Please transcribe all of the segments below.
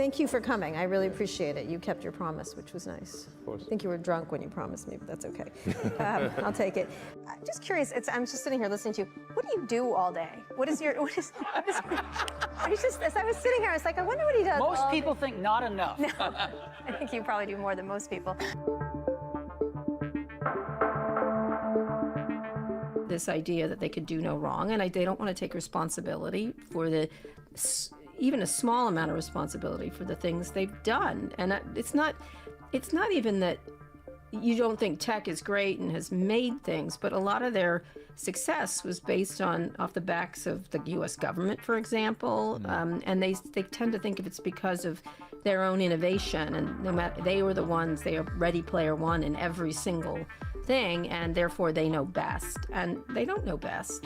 Thank you for coming. I really appreciate it. You kept your promise, which was nice. Of course. I think you were drunk when you promised me, but that's okay. I'll take it. I'm just curious. I'm just sitting here listening to you. What do you do all day? As I was sitting here, I was like, I wonder what he does. Most people think not enough. No, I think you probably do more than most people. This idea that they could do no wrong, and they don't want to take responsibility for even a small amount of responsibility for the things they've done. And it's not even that you don't think tech is great and has made things, but a lot of their success was based off the backs of the U.S. government, for example, and they tend to think if it's because of their own innovation, and no matter, they are ready player one in every single thing, and therefore they know best, and they don't know best.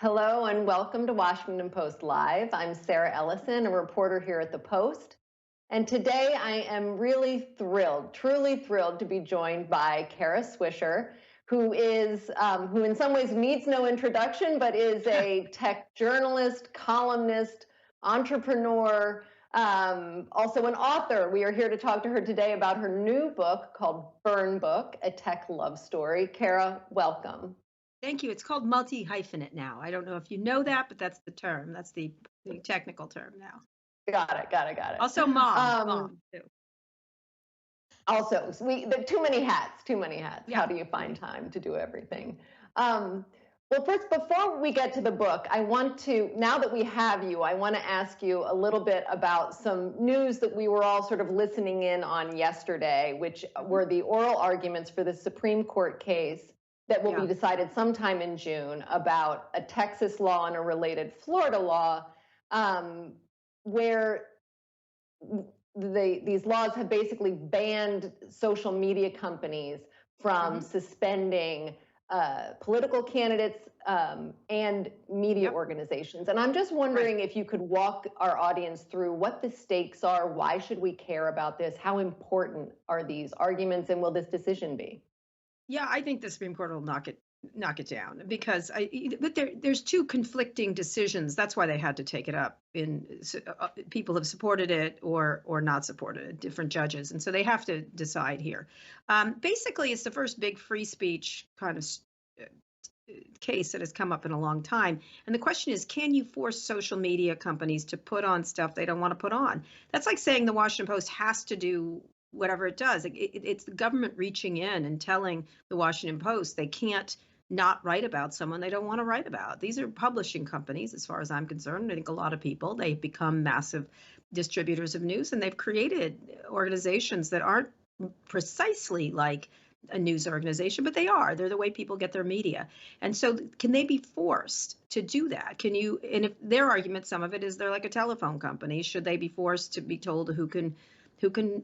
Hello and welcome to Washington Post Live. I'm Sarah Ellison, a reporter here at the Post. And today I am really thrilled, truly thrilled to be joined by Kara Swisher, who in some ways needs no introduction, but is a tech journalist, columnist, entrepreneur, also an author. We are here to talk to her today about her new book called Burn Book, A Tech Love Story. Kara, welcome. Thank you. It's called multi-hyphenate now. I don't know if you know that, but that's the term. That's the technical term now. Got it. Also mom too. Also, too many hats. Yeah. How do you find time to do everything? Well, first, before we get to the book, now that we have you, I want to ask you a little bit about some news that we were all sort of listening in on yesterday, which were the oral arguments for the Supreme Court case that will be decided sometime in June about a Texas law and a related Florida law, where these laws have basically banned social media companies from suspending political candidates and media organizations. And I'm just wondering if you could walk our audience through what the stakes are, why should we care about this, how important are these arguments, and will this decision be? Yeah, I think the Supreme Court will knock it down because there's two conflicting decisions. That's why they had to take it up. People have supported it or not supported it, different judges, and so they have to decide here. Basically, it's the first big free speech kind of case that has come up in a long time. And the question is, can you force social media companies to put on stuff they don't want to put on? That's like saying the Washington Post has to do whatever it does. It's the government reaching in and telling the Washington Post they can't not write about someone they don't want to write about. These are publishing companies, as far as I'm concerned. I think a lot of people, they've become massive distributors of news, and they've created organizations that aren't precisely like a news organization, but they're the way people get their media. And so can they be forced to do that? And if their argument, some of it is they're like a telephone company, should they be forced to be told who can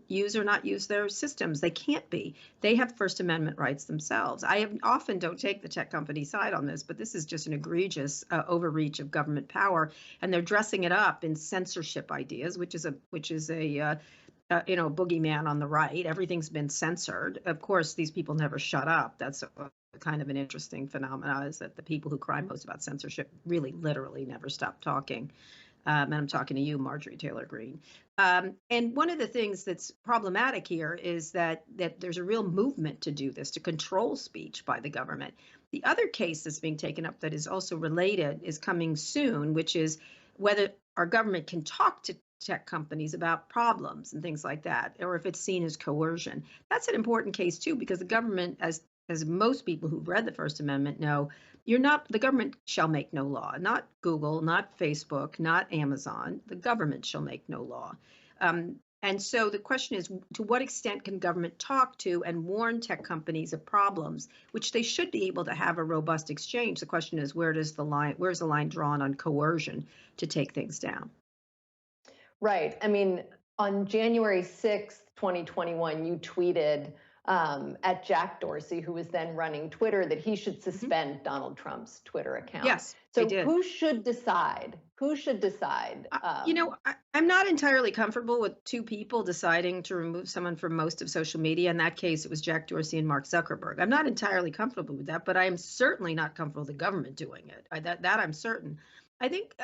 use or not use their systems? They can't be. They have First Amendment rights themselves. I often don't take the tech company side on this, but this is just an egregious overreach of government power, and they're dressing it up in censorship ideas, which is a boogeyman on the right. Everything's been censored. Of course, these people never shut up. That's kind of an interesting phenomenon, is that the people who cry most about censorship really literally never stop talking. And I'm talking to you, Marjorie Taylor Greene. And one of the things that's problematic here is that there's a real movement to do this, to control speech by the government. The other case that's being taken up that is also related is coming soon, which is whether our government can talk to tech companies about problems and things like that, or if it's seen as coercion. That's an important case too, because the government, as most people who've read the First Amendment know, the government shall make no law. Not Google, not Facebook, not Amazon. The government shall make no law. And so the question is, to what extent can government talk to and warn tech companies of problems, which they should be able to have a robust exchange? The question is, where's the line drawn on coercion to take things down? Right. I mean, on January 6th, 2021, you tweeted, at Jack Dorsey, who was then running Twitter, that he should Mhm. suspend Donald Trump's Twitter account. Yes, they So did. who should decide? Who should decide? I'm not entirely comfortable with two people deciding to remove someone from most of social media. In that case, it was Jack Dorsey and Mark Zuckerberg. I'm not entirely comfortable with that, but I am certainly not comfortable with the government doing it. That I'm certain. I think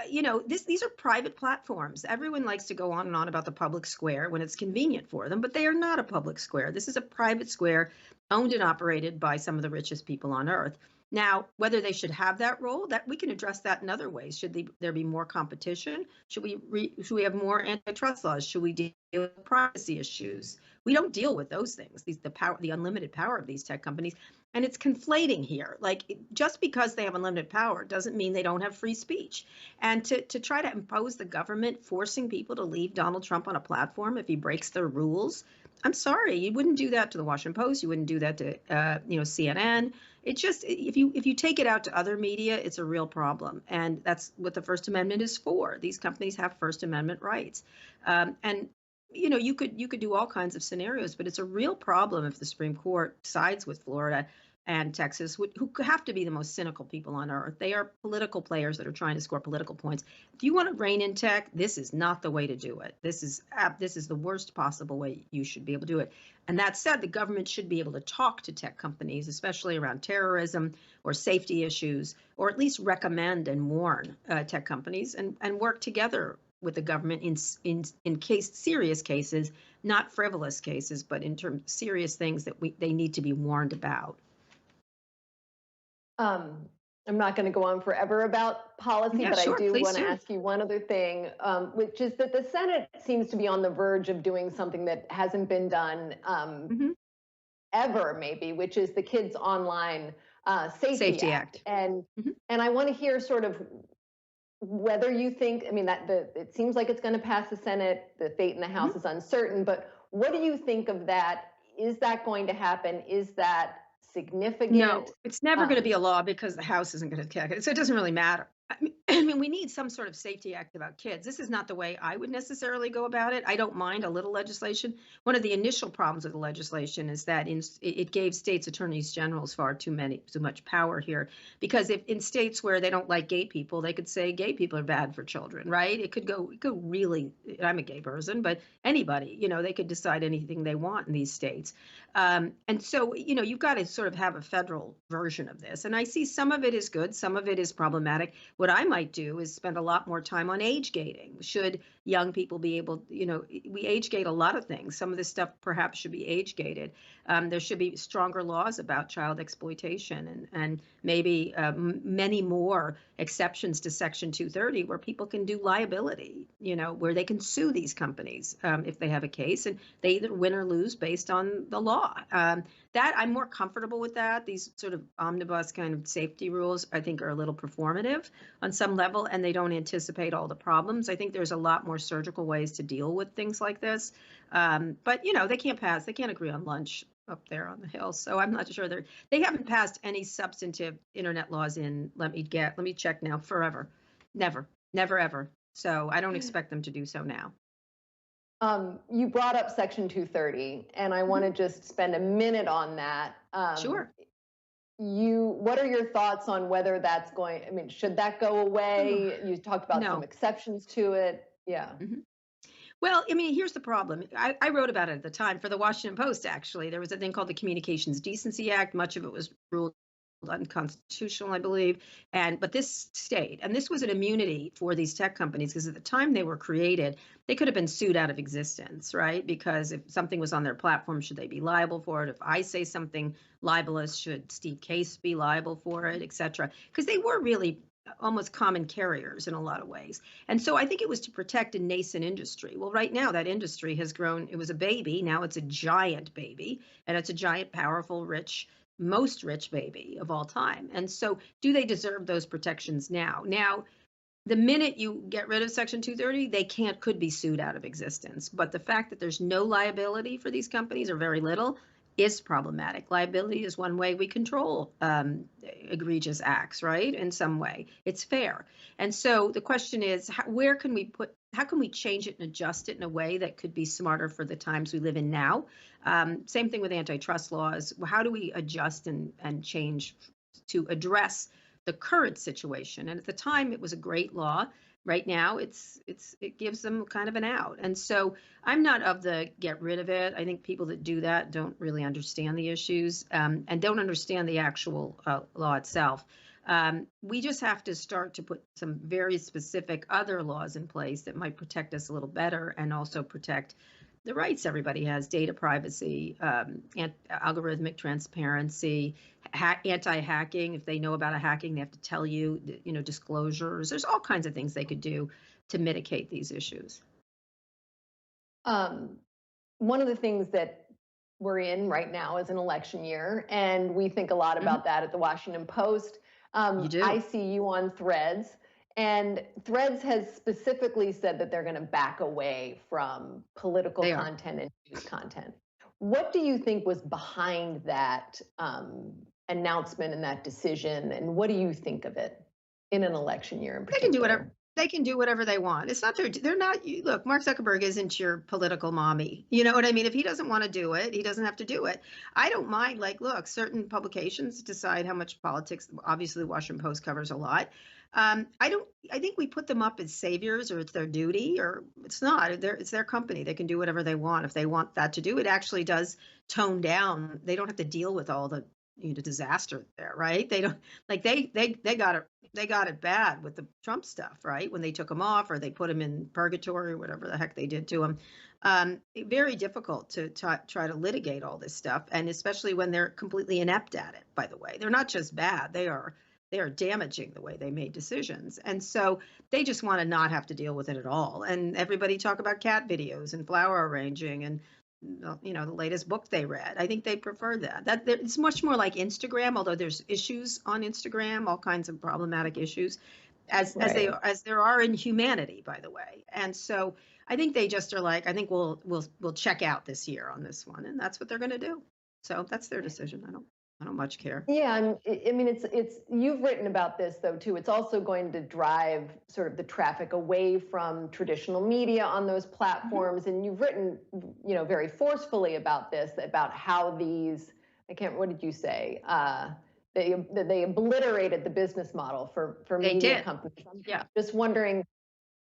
these are private platforms. Everyone likes to go on and on about the public square when it's convenient for them, but they are not a public square. This is a private square owned and operated by some of the richest people on earth. Now, whether they should have that role, that we can address that in other ways. There be more competition? Should we have more antitrust laws? Should we deal with privacy issues? We don't deal with those things. The unlimited power of these tech companies, and it's conflating here. Like, just because they have unlimited power doesn't mean they don't have free speech. And to try to impose the government forcing people to leave Donald Trump on a platform if he breaks their rules. I'm sorry, you wouldn't do that to the Washington Post. You wouldn't do that to CNN. It just, if you take it out to other media, it's a real problem, and that's what the First Amendment is for. These companies have First Amendment rights, and you could do all kinds of scenarios, but it's a real problem if the Supreme Court sides with Florida and Texas, who have to be the most cynical people on earth. They are political players that are trying to score political points. If you want to rein in tech, this is not the way to do it. This is the worst possible way you should be able to do it. And that said, the government should be able to talk to tech companies, especially around terrorism or safety issues, or at least recommend and warn tech companies and work together with the government in serious cases, not frivolous cases, but in terms of serious things that they need to be warned about. I'm not going to go on forever about policy, but Sure, I do please want to do. ask you one other thing, which is that the Senate seems to be on the verge of doing something that hasn't been done ever, maybe, which is the Kids Online Safety Act. And I want to hear sort of whether you think, I mean, it seems like it's going to pass the Senate. The fate in the House is uncertain, but what do you think of that? Is that going to happen? Is that significant? No, it's never going to be a law because the House isn't going to take it. So it doesn't really matter. I mean, we need some sort of safety act about kids. This is not the way I would necessarily go about it. I don't mind a little legislation. One of the initial problems with the legislation is that it gave states attorneys generals far too much power here. Because if in states where they don't like gay people, they could say gay people are bad for children, right? It could go really. I'm a gay person, but anybody, they could decide anything they want in these states. And so, you've got to sort of have a federal version of this. And I see some of it is good, some of it is problematic. What I might do is spend a lot more time on age gating. Should young people be able, we age gate a lot of things. Some of this stuff perhaps should be age gated. There should be stronger laws about child exploitation and maybe many more exceptions to Section 230 where people can do liability, where they can sue these companies if they have a case and they either win or lose based on the law. That I'm more comfortable with that. These sort of omnibus kind of safety rules, I think, are a little performative on some level, and they don't anticipate all the problems. I think there's a lot more surgical ways to deal with things like this. But they can't agree on lunch up there on the Hill. So I'm not sure they haven't passed any substantive internet laws in, let me check now, forever. Never, ever. So I don't expect them to do so now. You brought up Section 230, and I want to just spend a minute on that. Sure. What are your thoughts on whether that's should that go away? You talked about some exceptions to it. Yeah. Well, I mean, here's the problem. I wrote about it at the time for the Washington Post, actually. There was a thing called the Communications Decency Act. Much of it was ruled unconstitutional, I believe. But this stayed. And this was an immunity for these tech companies because at the time they were created, they could have been sued out of existence, right? Because if something was on their platform, should they be liable for it? If I say something libelous, should Steve Case be liable for it, et cetera? Because they were really almost common carriers in a lot of ways. And so I think it was to protect a nascent industry. Well, right now that industry has grown. It was a baby. Now it's a giant baby, and it's a giant, powerful, most rich baby of all time. And so do they deserve those protections now? Now, the minute you get rid of Section 230, they could be sued out of existence. But the fact that there's no liability for these companies or very little is problematic. Liability is one way we control egregious acts, right? In some way, it's fair. And so the question is, how can we change it and adjust it in a way that could be smarter for the times we live in now? Same thing with antitrust laws. How do we adjust and change to address the current situation? And at the time, it was a great law. Right now, it gives them kind of an out. And so I'm not of the get rid of it. I think people that do that don't really understand the issues and don't understand the actual law itself. We just have to start to put some very specific other laws in place that might protect us a little better and also protect the rights everybody has: data privacy, algorithmic transparency, anti-hacking. If they know about a hacking, they have to tell you, disclosures. There's all kinds of things they could do to mitigate these issues. One of the things that we're in right now is an election year, and we think a lot about that at the Washington Post. You do. I see you on Threads, and Threads has specifically said that they're going to back away from political content and news content. What do you think was behind that announcement and that decision, and what do you think of it in an election year in particular? They can do whatever. They can do whatever they want. It's not they're not, look, Mark Zuckerberg isn't your political mommy. You know what I mean? If he doesn't want to do it, he doesn't have to do it. I don't mind, look, certain publications decide how much politics. Obviously, the Washington Post covers a lot. I think we put them up as saviors, or it's their duty, or it's not. It's their company. They can do whatever they want. If they want that to do, it actually does tone down. They don't have to deal with all the disaster there, right? They don't, they got it bad with the Trump stuff, right? When they took him off, or they put him in purgatory, or whatever the heck they did to him. Very difficult to try to litigate all this stuff, and especially when they're completely inept at it. By the way, they're not just bad; they are damaging the way they made decisions. And so they just want to not have to deal with it at all. And everybody talk about cat videos and flower arranging and the latest book they read. I think they prefer that. It's much more like Instagram, although there's issues on Instagram, all kinds of problematic issues, as there are in humanity, by the way. And so I think they just are like, I think we'll check out this year on this one, and that's what they're going to do. So that's their decision. I don't much care. Yeah, I mean, it's you've written about this though too. It's also going to drive sort of the traffic away from traditional media on those platforms, and you've written, very forcefully about this, about how these, what did you say? They obliterated the business model for media companies. Yeah. Just wondering,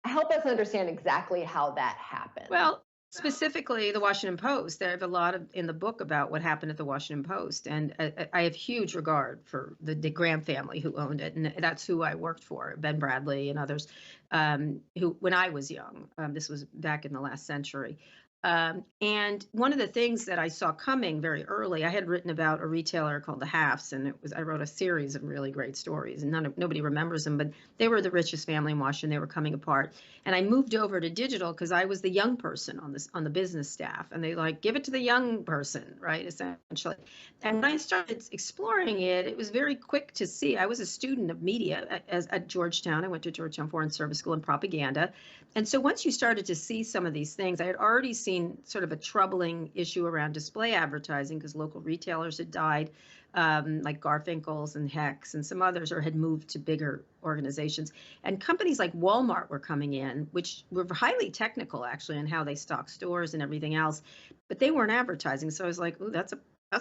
help us understand exactly how that happened. Well, specifically, the Washington Post. There have a lot in the book about what happened at the Washington Post, and I have huge regard for the Graham family who owned it, and that's who I worked for, Ben Bradley and others, who, when I was young, this was back in the last century. And one of the things that I saw coming very early, I had written about a retailer called the Halfs, and I wrote a series of really great stories, and nobody remembers them, but they were the richest family in Washington. They were coming apart, and I moved over to digital because I was the young person on the business staff, and they give it to the young person, right? Essentially. And when I started exploring it, it was very quick to see. I was a student of media at Georgetown. I went to Georgetown Foreign Service School in propaganda. And so once you started to see some of these things, I had already seen sort of a troubling issue around display advertising because local retailers had died, like Garfinkel's and Hecht's and some others, or had moved to bigger organizations. And companies like Walmart were coming in, which were highly technical, actually, in how they stock stores and everything else, but they weren't advertising. So I was like, ooh, that's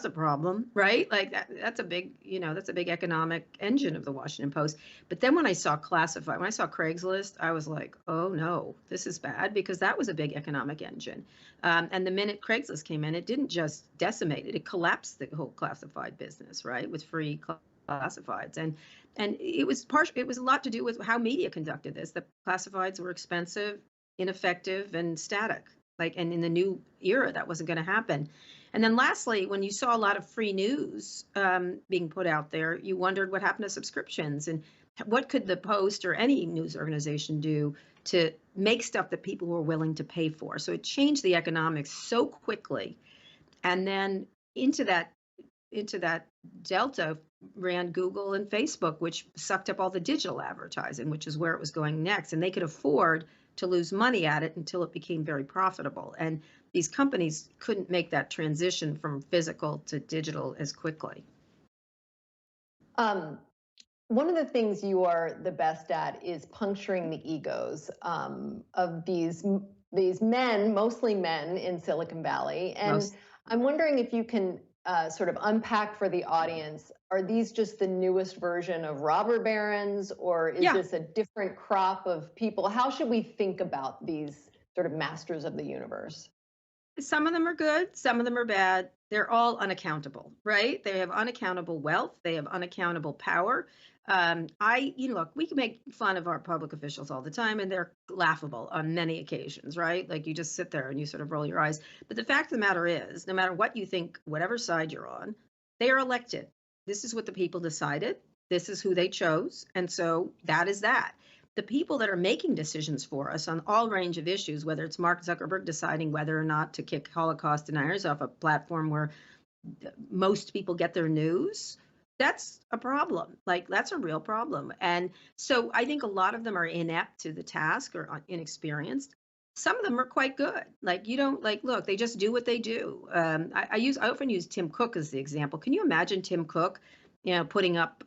a problem, right? Like that's a big, that's a big economic engine of the Washington Post. But then when I saw Craigslist, I was like, oh no, this is bad, because that was a big economic engine. And the minute Craigslist came in, it didn't just decimate it, it collapsed the whole classified business, right? With free classifieds. And it was a lot to do with how media conducted this. The classifieds were expensive, ineffective, and static. And in the new era, that wasn't going to happen. And then lastly, when you saw a lot of free news being put out there, you wondered what happened to subscriptions, and what could the Post or any news organization do to make stuff that people were willing to pay for. So it changed the economics so quickly. And then into that delta ran Google and Facebook, which sucked up all the digital advertising, which is where it was going next. And they could afford to lose money at it until it became very profitable. And these companies couldn't make that transition from physical to digital as quickly. One of the things you are the best at is puncturing the egos of these men, mostly men in Silicon Valley. And I'm wondering if you can sort of unpack for the audience, are these just the newest version of robber barons, or is this a different crop of people? How should we think about these sort of masters of the universe? Some of them are good, some of them are bad. They're all unaccountable, right? They have unaccountable wealth, they have unaccountable power. Look, we can make fun of our public officials all the time, and they're laughable on many occasions, right? Like you just sit there and you sort of roll your eyes. But the fact of the matter is, no matter what you think, whatever side you're on, they are elected. This is what the people decided. This is who they chose. And so that is that. The people that are making decisions for us on all range of issues, whether it's Mark Zuckerberg deciding whether or not to kick Holocaust deniers off a platform where most people get their news, that's a problem. Like that's a real problem. And so I think a lot of them are inept to the task or inexperienced. Some of them are quite good. Like you don't like, look, they just do what they do. I often use Tim Cook as the example. Can you imagine Tim Cook, putting up,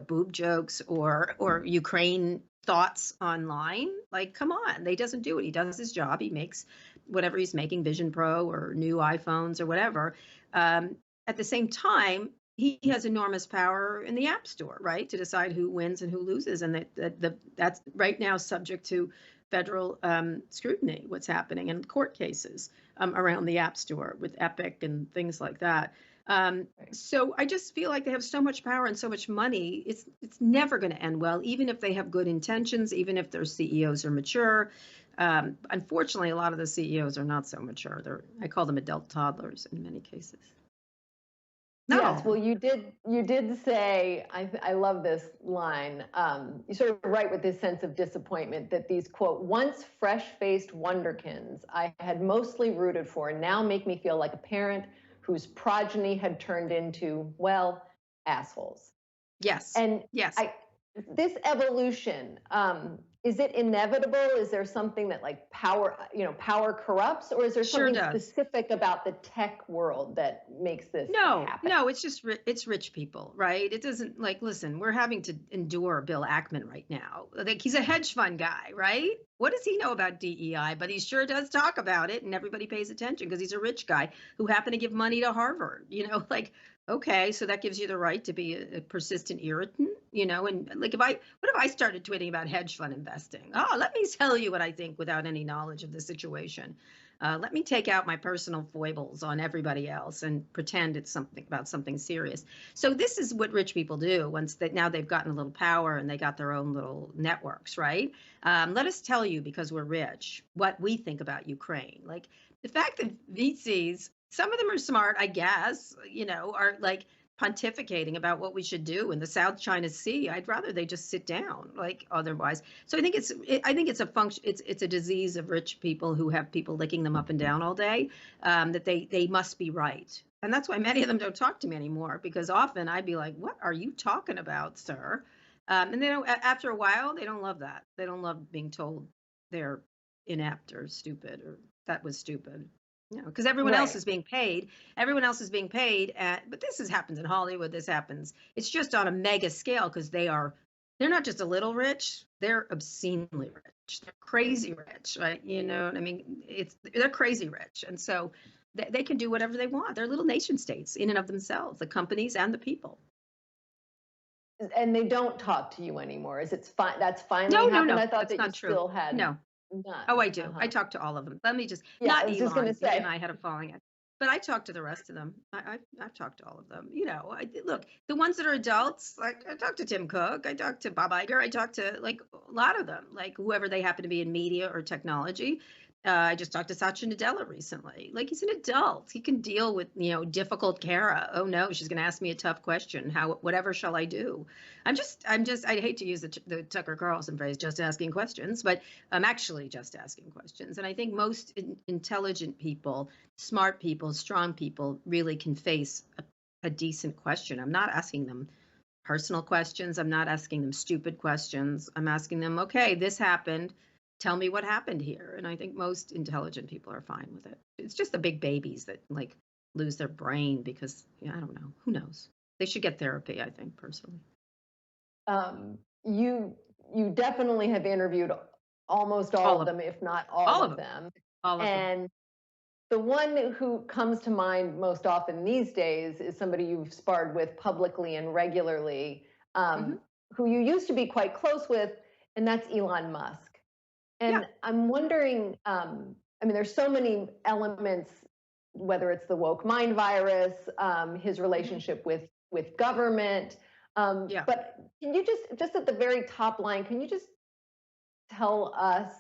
boob jokes or Ukraine thoughts online? Like, come on, he doesn't do it. He does his job. He makes whatever he's making, Vision Pro or new iPhones or whatever. At the same time, he has enormous power in the App Store, right, to decide who wins and who loses, and that's right now subject to federal scrutiny. What's happening in court cases around the App Store with Epic and things like that. So I just feel like they have so much power and so much money. It's never going to end well, even if they have good intentions, even if their CEOs are mature. Unfortunately, a lot of the CEOs are not so mature. I call them adult toddlers in many cases. No. Yes, well, you did say, I love this line, you sort of write with this sense of disappointment that these, quote, once fresh-faced wonderkins I had mostly rooted for now make me feel like a parent whose progeny had turned into, well, assholes. Yes. And yes. This evolution, is it inevitable? Is there something that like power corrupts, or is there something specific about the tech world that makes this happen? No, it's just it's rich people, right? It doesn't listen, we're having to endure Bill Ackman right now. Like he's a hedge fund guy, right? What does he know about DEI? But he sure does talk about it, and everybody pays attention because he's a rich guy who happened to give money to Harvard. Okay, so that gives you the right to be a persistent irritant, and like what if I started tweeting about hedge fund investing? Oh, let me tell you what I think without any knowledge of the situation. Let me take out my personal foibles on everybody else and pretend it's something serious. So this is what rich people do now they've gotten a little power and they got their own little networks, right? Let us tell you, because we're rich, what we think about Ukraine. Like the fact that VCs, some of them are smart, I guess, are like pontificating about what we should do in the South China Sea. I'd rather they just sit down like otherwise. So I think it's a function. It's a disease of rich people who have people licking them up and down all day, that they must be right. And that's why many of them don't talk to me anymore, because often I'd be like, what are you talking about, sir? And they don't, after a while, they don't love that. They don't love being told they're inept or stupid or that was stupid. Because everyone else is being paid. Everyone else is being paid. But this happens in Hollywood. This happens. It's just on a mega scale because they're not just a little rich. They're obscenely rich. They're crazy rich, right? You know what I mean? They're crazy rich. And so they can do whatever they want. They're little nation states in and of themselves, the companies and the people. And they don't talk to you anymore. That's finally happened? No, I thought that's that you still had. No. None. Oh, I do. I talk to all of them. Let me just, not Elon. Just going to say. And I had a falling out. But I talk to the rest of them. I've talked to all of them. Look, the ones that are adults, like I talk to Tim Cook, I talk to Bob Iger, I talk to like a lot of them, like whoever they happen to be in media or technology. I just talked to Satya Nadella recently. Like he's an adult. He can deal with, difficult Kara. Oh no, she's going to ask me a tough question. Whatever shall I do? I hate to use the Tucker Carlson phrase, just asking questions, but I'm actually just asking questions. And I think most intelligent people, smart people, strong people really can face a decent question. I'm not asking them personal questions. I'm not asking them stupid questions. I'm asking them, okay, this happened. tell me what happened here. And I think most intelligent people are fine with it. It's just the big babies that like lose their brain because, I don't know, who knows? They should get therapy, I think, personally. You definitely have interviewed almost all All of of them, if not all all of of them, them. all of them. And the one who comes to mind most often these days is somebody you've sparred with publicly and regularly, Hmm. who you used to be quite close with, and that's Elon Musk. Yeah. And I'm wondering, I mean, there's so many elements, whether it's the woke mind virus, his Hmm. relationship with government. Yeah. But can you just at the very top line, can you just tell us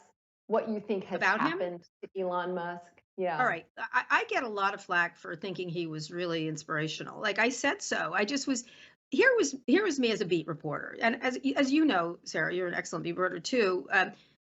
what you think has About him. happened to Elon Musk? All Yeah. right. I get a lot of flack for thinking he was really inspirational. Like I said so. I just was here was me as a beat reporter. And as you know, Sarah, you're an excellent beat reporter too.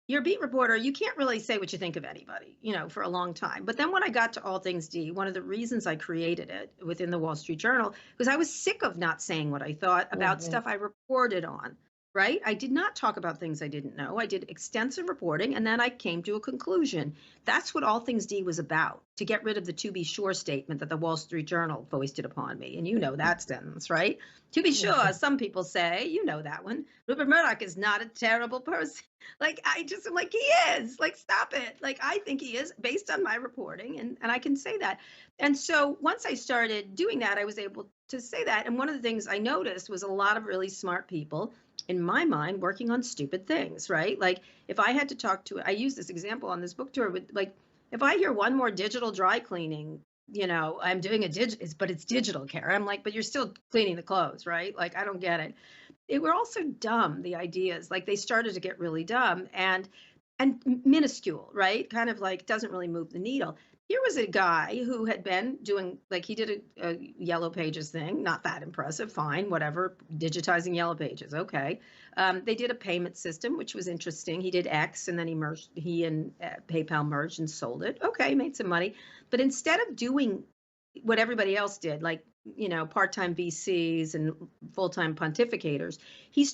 You're a beat reporter, you can't really say what you think of anybody, for a long time. But then when I got to All Things D, one of the reasons I created it within the Wall Street Journal was I was sick of not saying what I thought about Hmm. stuff I reported on. Right? I did not talk about things I didn't know. I did extensive reporting and then I came to a conclusion. That's what All Things D was about, to get rid of the to be sure statement that the Wall Street Journal foisted upon me. And you know that sentence, right? To be sure, some people say, you know that one, Rupert Murdoch is not a terrible person. Like, I just am like, he is. Like, stop it. Like, I think he is based on my reporting, and I can say that. And so once I started doing that, I was able to say that. And one of the things I noticed was a lot of really smart people in my mind working on stupid things, right? Like if I had to talk to, I use this example on this book tour with like, if I hear one more digital dry cleaning, I'm doing but it's digital, Kara. I'm like, but you're still cleaning the clothes, right? Like, I don't get it. They were also dumb, the ideas, like they started to get really dumb and minuscule, right? Kind of like doesn't really move the needle. Here was a guy who had been doing, like, he did a Yellow Pages thing, not that impressive, fine, whatever, digitizing Yellow Pages, okay. They did a payment system, which was interesting. He did X, and then he and PayPal merged and sold it. Okay, made some money. But instead of doing what everybody else did, like, part-time VCs and full-time pontificators, he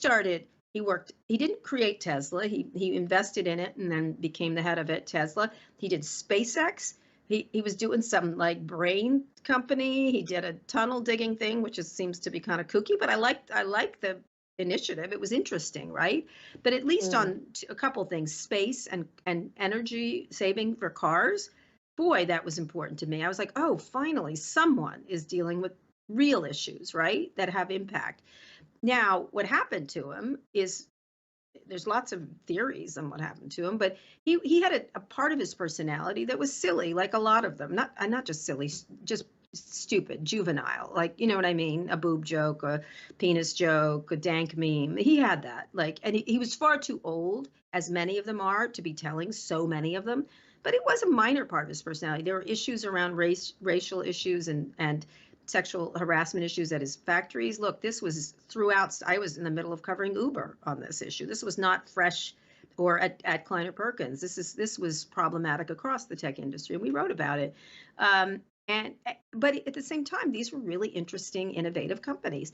didn't create Tesla. He invested in it and then became the head of it, Tesla. He did SpaceX. He was doing some like brain company. He did a tunnel digging thing, which seems to be kind of kooky, but I like the initiative. It was interesting, right? But at least on a couple things, space and energy saving for cars, boy, that was important to me. I was like, oh, finally, someone is dealing with real issues, right? That have impact. Now, what happened to him is there's lots of theories on what happened to him, but he had a part of his personality that was silly, like a lot of them. Not just silly, just stupid, juvenile. Like, you know what I mean? A boob joke, a penis joke, a dank meme. He had that. Like, and he was far too old, as many of them are, to be telling so many of them. But it was a minor part of his personality. There were issues around racial issues and sexual harassment issues at his factories. Look, this was throughout. I was in the middle of covering Uber on this issue. This was not fresh or at Kleiner Perkins. This was problematic across the tech industry, and we wrote about it. But at the same time, these were really interesting, innovative companies.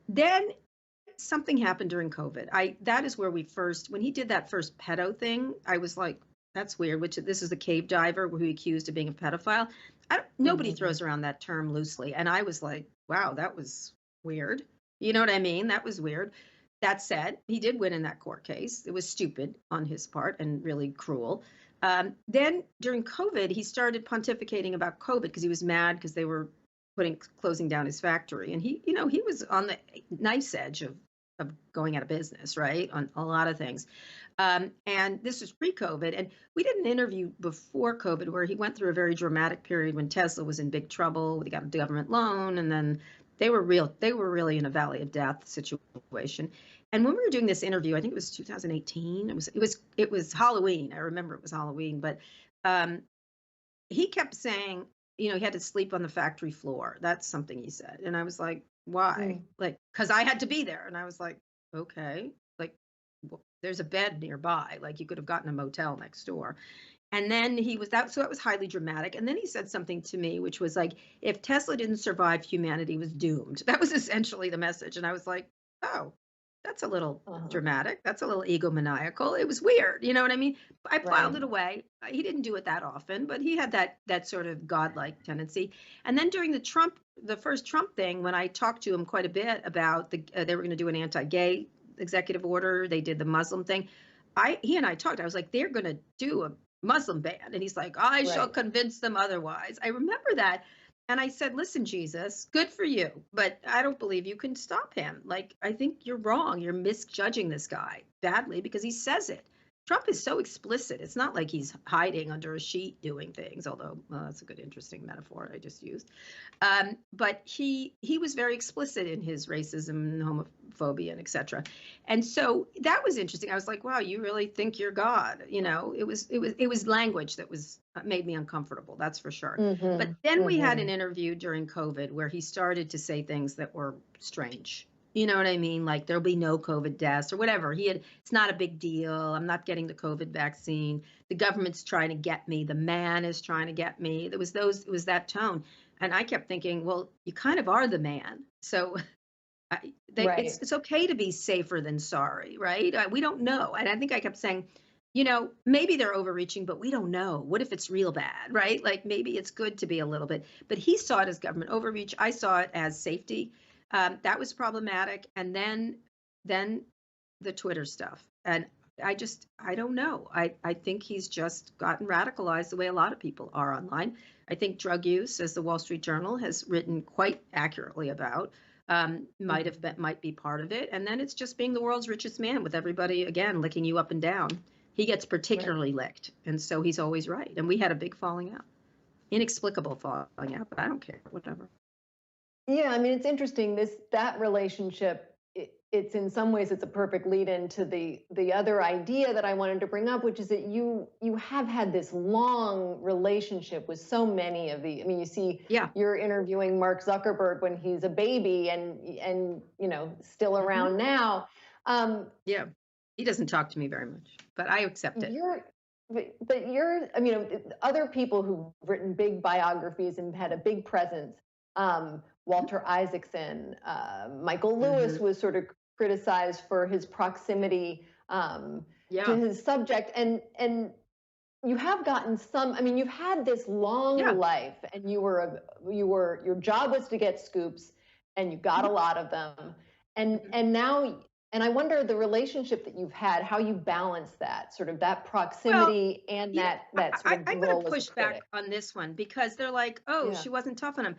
Then something happened during COVID. That is where when he did that first pedo thing, I was like, that's weird. Which this is the cave diver who he accused of being a pedophile. Nobody throws around that term loosely, and I was like, wow, that was weird. You know what I mean? That was weird. That said, he did win in that court case. It was stupid on his part and really cruel. Then during COVID, he started pontificating about COVID because he was mad because they were closing down his factory, and he was on the knife's edge of going out of business, right, on a lot of things. And this was pre-COVID, and we did an interview before COVID where he went through a very dramatic period when Tesla was in big trouble. They got a government loan, and then they were really in a valley of death situation. And when we were doing this interview, I think it was 2018. It was Halloween. I remember it was Halloween, but he kept saying, he had to sleep on the factory floor. That's something he said. And I was like, why? Like, because I had to be there. And I was like, okay, like, there's a bed nearby. Like, you could have gotten a motel next door. And then so that was highly dramatic. And then he said something to me, which was like, if Tesla didn't survive, humanity was doomed. That was essentially the message. And I was like, oh, That's a little Uh-huh. dramatic. That's a little egomaniacal. It was weird. You know what I mean? I filed Right. it away. He didn't do it that often, but he had that sort of godlike tendency. And then during the first Trump thing, when I talked to him quite a bit about they were going to do an anti-gay executive order, they did the Muslim thing. He and I talked. I was like, they're going to do a Muslim ban, and he's like, I shall Right. convince them otherwise. I remember that. And I said, listen, Jesus, good for you, but I don't believe you can stop him. Like, I think you're wrong. You're misjudging this guy badly because he says it. Trump is so explicit. It's not like he's hiding under a sheet doing things, although that's a good, interesting metaphor I just used. But he was very explicit in his racism and homophobia and etc. And so that was interesting. I was like, wow, you really think you're God? You know, it was language that was made me uncomfortable. That's for sure. But Mm-hmm. then we had an Mm-hmm. interview during COVID where he started to say things that were strange. You know what I mean? Like there'll be no COVID deaths or whatever. It's not a big deal. I'm not getting the COVID vaccine. The government's trying to get me. The man is trying to get me. It was that tone. And I kept thinking, well, you kind of are the man. So Right. it's okay to be safer than sorry, right? We don't know. And I think I kept saying, maybe they're overreaching, but we don't know. What if it's real bad, right? Like maybe it's good to be a little bit. But he saw it as government overreach. I saw it as safety. That was problematic. And then the Twitter stuff. And I don't know. I think he's just gotten radicalized the way a lot of people are online. I think drug use, as the Wall Street Journal has written quite accurately about, might be part of it. And then it's just being the world's richest man with everybody, again, licking you up and down. He gets Right. particularly licked. And so he's always right. And we had a big falling out, inexplicable falling out, but I don't care, whatever. Yeah, I mean, it's interesting. That relationship, it's in some ways it's a perfect lead into the other idea that I wanted to bring up, which is that you have had this long relationship with so many of the. I mean, you see, Yeah. you're interviewing Mark Zuckerberg when he's a baby, and still Hmm. around now. Um, Yeah. He doesn't talk to me very much, but I accept it. you're but you're, I mean, other people who've written big biographies and had a big presence, Walter Isaacson, Michael Lewis Hmm. was sort of criticized for his proximity to Yeah. his subject, and you have gotten some. I mean, you've had this long Yeah. life, and your job was to get scoops, and you got a Mhm. lot of them, and Mhm. and now. And I wonder the relationship that you've had, how you balance that sort of that Well, proximity and yeah, that sort of I'm going to role as a push back critic. on this one because they're like, oh, Yeah. she wasn't tough on him.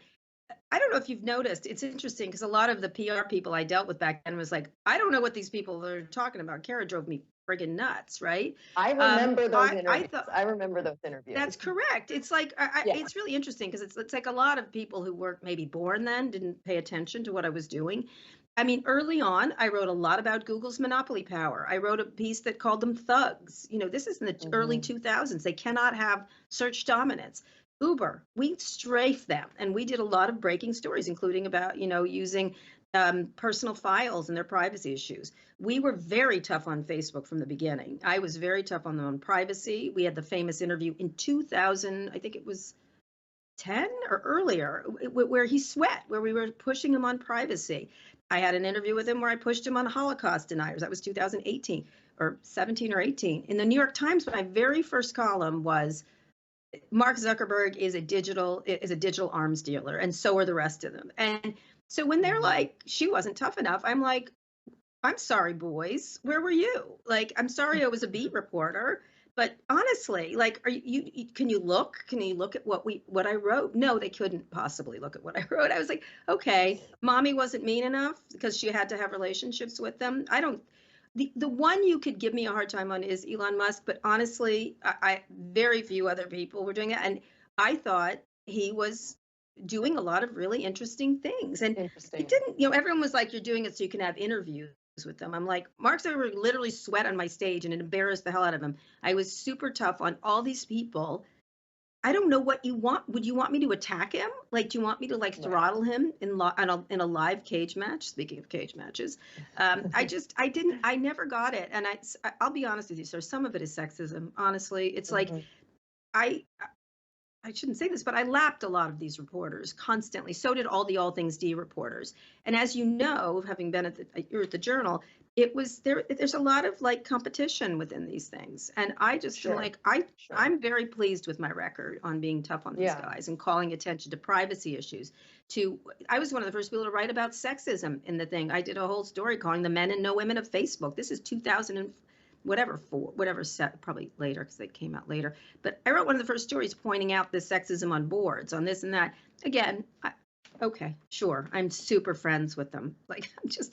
I don't know if you've noticed. It's interesting because a lot of the PR people I dealt with back then was like, I don't know what these people are talking about. Kara drove me friggin' nuts, right? I remember those I interviews. thought I remember those that's interviews. correct. It's like Yeah. it's really interesting because it's like a lot of people who weren't maybe born then didn't pay attention to what I was doing. I mean, early on, I wrote a lot about Google's monopoly power. I wrote a piece that called them thugs. This is in the early Hmm. 2000s. They cannot have search dominance. Uber, we strafed them, and we did a lot of breaking stories, including about using personal files and their privacy issues. We were very tough on Facebook from the beginning. I was very tough on them on privacy. We had the famous interview in 2000, I think it was 10 or earlier, where he sweat, where we were pushing him on privacy. I had an interview with him where I pushed him on Holocaust deniers. That was 2018 or 17 or 18. In the New York Times, my very first column was Mark Zuckerberg is a digital arms dealer, and so are the rest of them. And so when they're Hmm. like, she wasn't tough enough, I'm like, I'm sorry, boys. Where were you? Like, I'm sorry I was a beat reporter, but honestly, like, can you look? Can you look at what I wrote? No, they couldn't possibly look at what I wrote. I was like, okay, mommy wasn't mean enough because she had to have relationships with them. I don't. The one you could give me a hard time on is Elon Musk, but honestly, I very few other people were doing that, and I thought he was doing a lot of really interesting things. And it Interesting. didn't, everyone was like, you're doing it so you can have interviews with them. I'm like, Mark Zuckerberg literally sweat on my stage and it embarrassed the hell out of him. I was super tough on all these people. I don't know what you want. Would you want me to attack him? Like, do you want me to like Right. throttle him in a live cage match? Speaking of cage matches, I didn't, I never got it. And I'll be honest with you, sir. Some of it is sexism. Honestly, it's like Hmm. I I shouldn't say this, but I lapped a lot of these reporters constantly. So did all Things D reporters. And as you know, having been you're at the Journal, there's a lot of like competition within these things, and I just am Sure. like, Sure. I'm very pleased with my record on being tough on these Yeah. guys and calling attention to privacy issues. I was one of the first people to write about sexism in the thing. I did a whole story calling the men and no women of Facebook. This is 2000 and whatever, set probably later because they came out later, but I wrote one of the first stories pointing out the sexism on boards, on this and that. Again, okay, sure, I'm super friends with them. Like,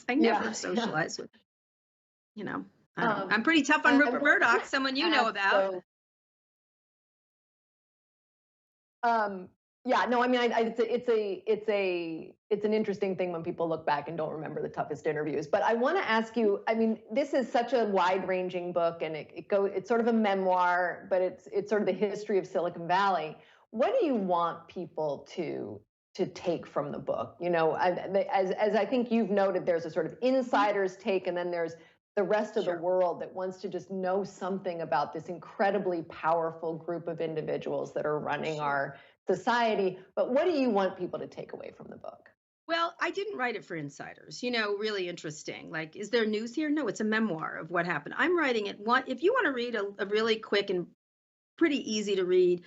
I never Yeah. socialize with, I don't know. Um, I'm pretty tough on I Rupert wanted Murdoch, to someone you know ask, about. though, yeah, no, I mean, it's an interesting thing when people look back and don't remember the toughest interviews. But I want to ask you, I mean, this is such a wide-ranging book, and it's sort of a memoir, but it's sort of the history of Silicon Valley. What do you want people to take from the book? You know, as I think you've noted, there's a sort of insider's take, and then there's the rest of the Sure. world that wants to just know something about this incredibly powerful group of individuals that are running Sure. our society. But what do you want people to take away from the book? Well, I didn't write it for insiders, really interesting. Like, is there news here? No, it's a memoir of what happened. I'm writing it if you want to read a really quick and pretty easy to read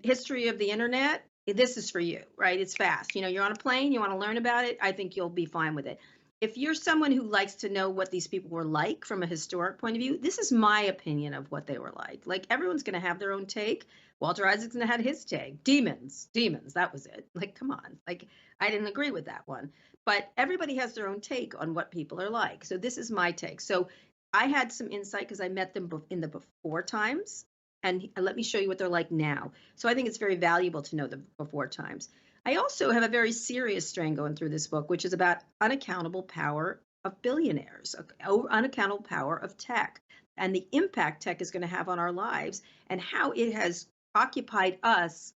history of the internet, this is for you, right? It's fast. You're on a plane, you want to learn about it, I think you'll be fine with it. If you're someone who likes to know what these people were like from a historic point of view, this is my opinion of what they were like. Like, everyone's going to have their own take. Walter Isaacson had his take. Demons, that was it. Like, come on. Like, I didn't agree with that one. But everybody has their own take on what people are like. So this is my take. So I had some insight because I met them in the before times. And let me show you what they're like now. So I think it's very valuable to know the before times. I also have a very serious strain going through this book, which is about unaccountable power of billionaires, unaccountable power of tech, and the impact tech is going to have on our lives, and how it has occupied us,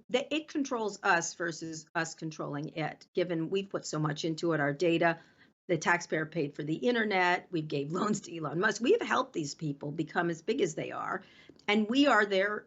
that it controls us versus us controlling it, given we've put so much into it, our data. The taxpayer paid for the internet. We gave loans to Elon Musk. We have helped these people become as big as they are, and we are their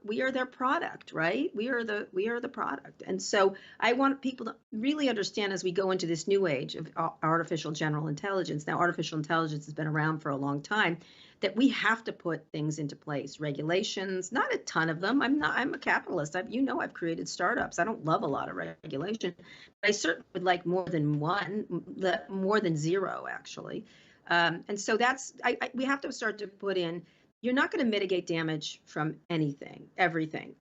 product, right? We are the product. And so I want people to really understand, as we go into this new age of artificial general intelligence. Now, artificial intelligence has been around for a long time, that we have to put things into place, regulations, not a ton of them. I'm a capitalist. I've created startups. I don't love a lot of regulation, but I certainly would like more than one, more than zero, actually. And so we have to start to put in, you're not going to mitigate damage from everything,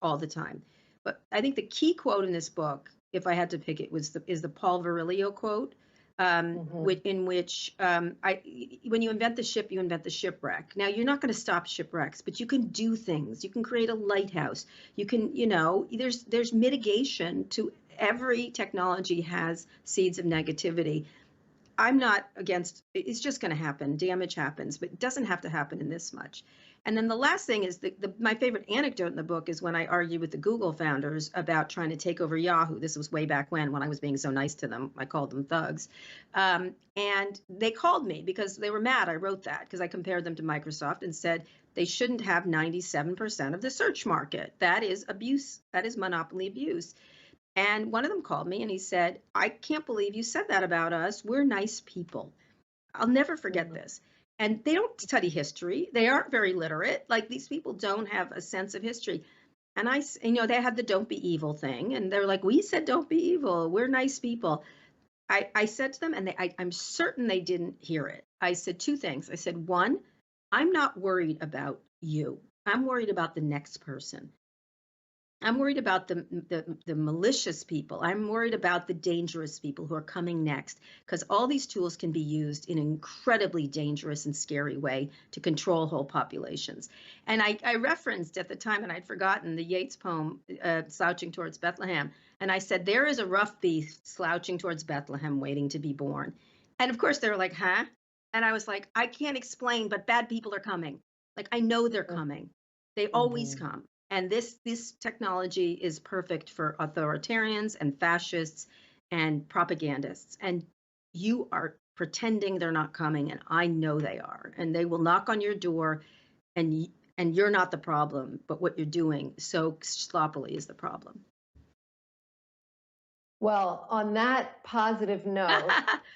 all the time. But I think the key quote in this book, if I had to pick it, is the Paul Virilio quote, in which when you invent the ship, you invent the shipwreck. Now, you're not going to stop shipwrecks, but you can do things. You can create a lighthouse. You can, there's mitigation to every technology has seeds of negativity. I'm not against, it's just going to happen. Damage happens, but it doesn't have to happen in this much. And then the last thing is my favorite anecdote in the book is when I argued with the Google founders about trying to take over Yahoo. This was way back when I was being so nice to them. I called them thugs. And they called me because they were mad. I wrote that because I compared them to Microsoft and said they shouldn't have 97% of the search market. That is abuse. That is monopoly abuse. And one of them called me and he said, I can't believe you said that about us. We're nice people. I'll never forget this. And they don't study history. They aren't very literate. Like, these people don't have a sense of history. And they had the don't be evil thing. And they're like, we said don't be evil. We're nice people. I said to them, and I'm certain they didn't hear it. I said two things. I said, one, I'm not worried about you. I'm worried about the next person. I'm worried about the malicious people. I'm worried about the dangerous people who are coming next, because all these tools can be used in an incredibly dangerous and scary way to control whole populations. And I referenced at the time, and I'd forgotten, the Yeats poem, Slouching Towards Bethlehem. And I said, there is a rough beast slouching towards Bethlehem waiting to be born. And of course, they were like, huh? And I was like, I can't explain, but bad people are coming. Like, I know they're coming. They always come. And this technology is perfect for authoritarians and fascists and propagandists. And you are pretending they're not coming, and I know they are. And they will knock on your door, and you're not the problem, but what you're doing so sloppily is the problem. Well, on that positive note,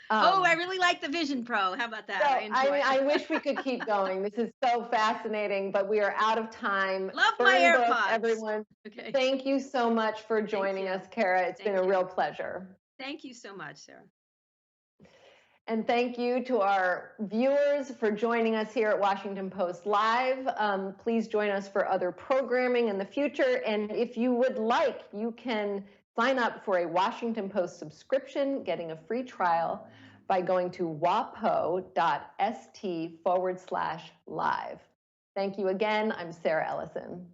Oh, I really like the Vision Pro. How about that? so I enjoy I it. wish we could keep going. This is so fascinating, but we are out of time. Love my Burn book, AirPods. everyone. Okay. Thank you so much for Thank joining you. us, Kara. It's been Thank a you. real pleasure. Thank you so much, Sarah. And thank you to our viewers for joining us here at Washington Post Live. Please join us for other programming in the future. And if you would like, you can sign up for a Washington Post subscription, getting a free trial by going to wapo.st/live. Thank you again. I'm Sarah Ellison.